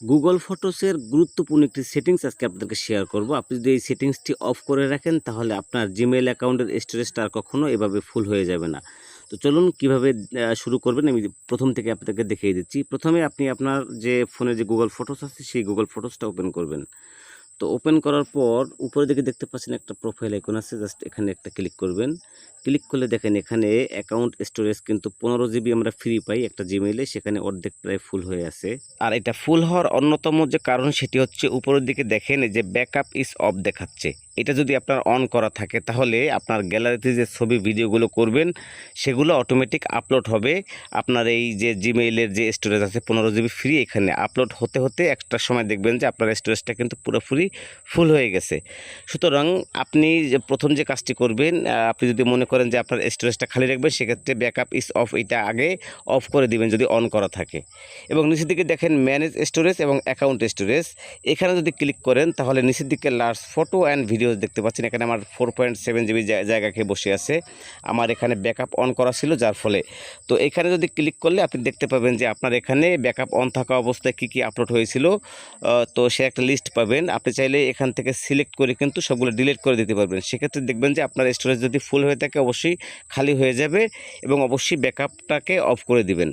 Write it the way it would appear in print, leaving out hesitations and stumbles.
Google ফটোসের গুরুত্বপূর্ণ একটি settings আজকে আপনাদেরকে শেয়ার করব। আপনি যদি এই সেটিংসটি অফ করে রাখেন তাহলে আপনার জিমেইল অ্যাকাউন্টের স্টোরেজটা আর কখনো এভাবে ফুল হয়ে যাবে না। তো চলুন কিভাবে শুরু করবেন আমি প্রথম থেকে আপনাদেরকে দেখিয়ে দিচ্ছি। প্রথমে আপনি আপনার যে ফোনে যে গুগল ফটোস আছে সেই গুগল ফটোসটা ওপেন করবেন। তো ওপেন করার পর উপরের দিকে দেখতে পাচ্ছেন একটা প্রোফাইল আইকন আছে, জাস্ট এখানে একটা ক্লিক করবেন। ক্লিক করলে দেখেন এখানে অ্যাকাউন্ট স্টোরেজ কিন্তু 15 জিবি আমরা ফ্রি পাই একটা জিমেইলে, সেখানে অর্ধেক প্রায় ফুল হয়ে আছে। আর এটা ফুল হওয়ার অন্যতম যে কারণ সেটি হচ্ছে উপরের দিকে দেখেন যে ব্যাকআপ ইজ অফ দেখাচ্ছে। এটা যদি আপনার অন করা থাকে তাহলে আপনার গ্যালারিতে যে ছবি ভিডিওগুলো করবেন সেগুলো অটোমেটিক আপলোড হবে আপনার এই যে জিমেইলের যে স্টোরেজ আছে 15 জিবি ফ্রি, এখানে আপলোড হতে হতে একটা সময় দেখবেন যে আপনার স্টোরেজটা কিন্তু পুরোপুরি ফুল হয়ে গেছে। সুতরাং আপনি যে প্রথম যে কাজটি করবেন, আপনি যদি মনে করেন যে আপনার স্টোরেজটা খালি রাখবেন সেক্ষেত্রে ব্যাকআপ ইজ অফ এটা আগে অফ করে দিবেন যদি অন করা থাকে। এবং নিচের দিকে দেখেন ম্যানেজ স্টোরেজ এবং অ্যাকাউন্ট স্টোরেজ, এখানে যদি ক্লিক করেন তাহলে নিচের দিকে লার্জ ফটো অ্যান্ড ভিডিওস দেখতে পাচ্ছেন। এখানে আমার 4.7 জিবি জায়গা খেয়ে বসে আছে, আমার এখানে ব্যাকআপ অন করা ছিল যার ফলে। তো এখানে যদি ক্লিক করলে আপনি দেখতে পাবেন যে আপনার এখানে ব্যাকআপ অন থাকা অবস্থায় কী কী আপলোড হয়েছিল। তো সে একটা লিস্ট পাবেন, আপনি চাইলে এখান থেকে সিলেক্ট করে কিন্তু সবগুলো ডিলিট করে দিতে পারবেন। সেক্ষেত্রে দেখবেন যে আপনার স্টোরেজ যদি ফুল হয়ে থাকে অবশ্যই খালি হয়ে যাবে এবং অবশ্যই ব্যাকআপটাকে অফ করে দিবেন।